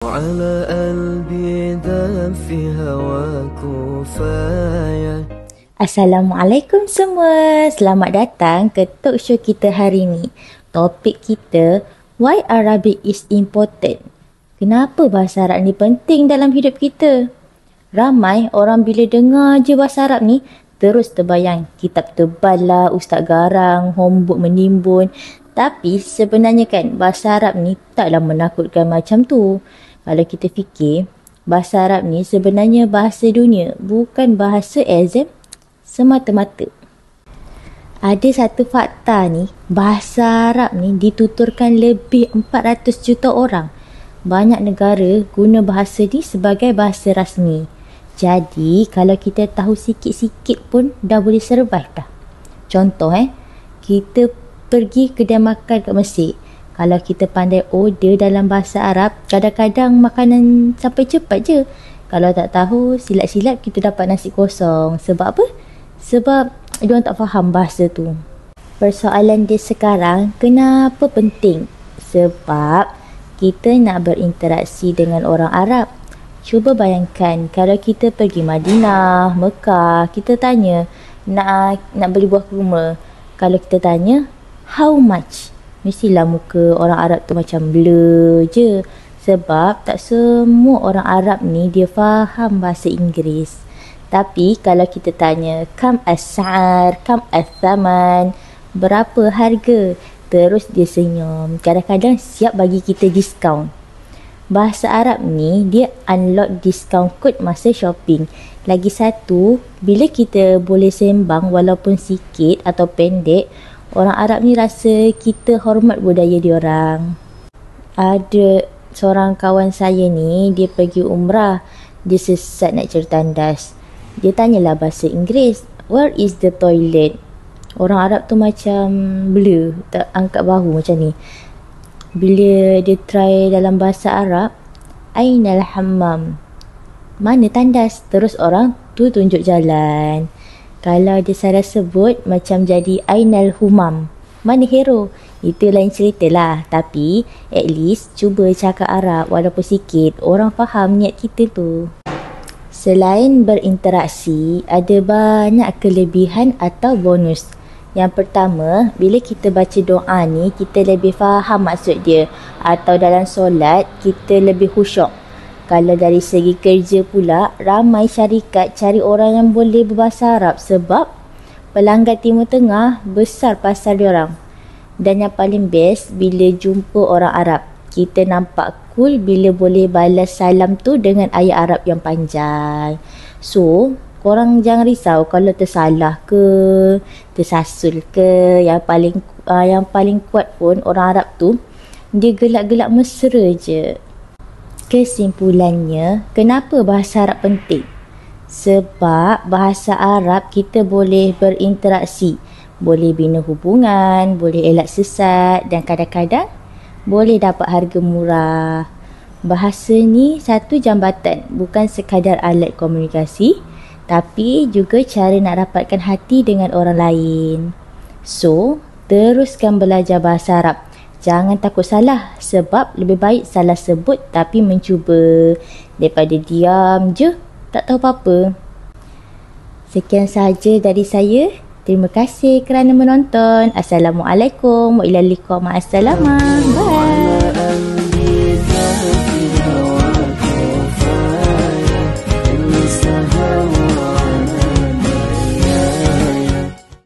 على قلبي دام في هواك وفايا. Assalamualaikum semua. Selamat datang ke talk show kita hari ni. Topik kita, why Arabic is important? Kenapa bahasa Arab ni penting dalam hidup kita? Ramai orang bila dengar je bahasa Arab ni, terus terbayang kitab tebal lah, ustaz garang, homework menimbun. Tapi sebenarnya kan, bahasa Arab ni taklah menakutkan macam tu. Kalau kita fikir, bahasa Arab ni sebenarnya bahasa dunia, bukan bahasa exam semata-mata. Ada satu fakta ni, bahasa Arab ni dituturkan lebih 400 juta orang. Banyak negara guna bahasa ni sebagai bahasa rasmi. Jadi, kalau kita tahu sikit-sikit pun dah boleh survive dah. Contoh kita pergi kedai makan kat Mesir. Kalau kita pandai order dalam bahasa Arab, kadang-kadang makanan sampai cepat je. Kalau tak tahu, silap-silap kita dapat nasi kosong. Sebab apa? Sebab diorang tak faham bahasa tu. Persoalan dia sekarang, kenapa penting? Sebab kita nak berinteraksi dengan orang Arab. Cuba bayangkan kalau kita pergi Madinah, Mekah, kita tanya nak beli buah kurma. Kalau kita tanya how much, mestilah muka orang Arab tu macam blur je. Sebab tak semua orang Arab ni dia faham bahasa Inggeris. Tapi kalau kita tanya kam as-sa'ar, kam as-saman, berapa harga? Terus dia senyum. Kadang-kadang siap bagi kita diskaun. Bahasa Arab ni dia unlock discount code masa shopping. Lagi satu, bila kita boleh sembang walaupun sikit atau pendek, orang Arab ni rasa kita hormat budaya diorang. Ada seorang kawan saya ni, dia pergi umrah. Dia sesat nak cari tandas. Dia tanyalah bahasa Inggeris, where is the toilet? Orang Arab tu macam blur, tak angkat bahu macam ni. Bila dia try dalam bahasa Arab, Ainal hammam, mana tandas? Terus orang tu tunjuk jalan. Kalau dia salah sebut, macam jadi Ainal humam, mana hero? Itu lain cerita lah. Tapi at least cuba cakap Arab walaupun sikit, orang faham niat kita tu. Selain berinteraksi, ada banyak kelebihan atau bonus. Yang pertama, bila kita baca doa ni, kita lebih faham maksud dia. Atau dalam solat, kita lebih khusyuk. Kalau dari segi kerja pula, ramai syarikat cari orang yang boleh berbahasa Arab sebab pelanggan Timur Tengah besar pasar diorang. Dan yang paling best, bila jumpa orang Arab, kita nampak cool bila boleh balas salam tu dengan ayat Arab yang panjang. So, korang jangan risau kalau tersalah ke, tersasul ke. Yang paling kuat pun orang Arab tu, dia gelak-gelak mesra je. Kesimpulannya, kenapa bahasa Arab penting? Sebab bahasa Arab kita boleh berinteraksi, boleh bina hubungan, boleh elak sesat dan kadang-kadang boleh dapat harga murah. Bahasa ni satu jambatan, bukan sekadar alat komunikasi, tapi juga cara nak dapatkan hati dengan orang lain. So, teruskan belajar bahasa Arab. Jangan takut salah, sebab lebih baik salah sebut tapi mencuba daripada diam je tak tahu apa-apa. Sekian sahaja dari saya. Terima kasih kerana menonton. Assalamualaikum warahmatullahi wabarakatuh. Bye.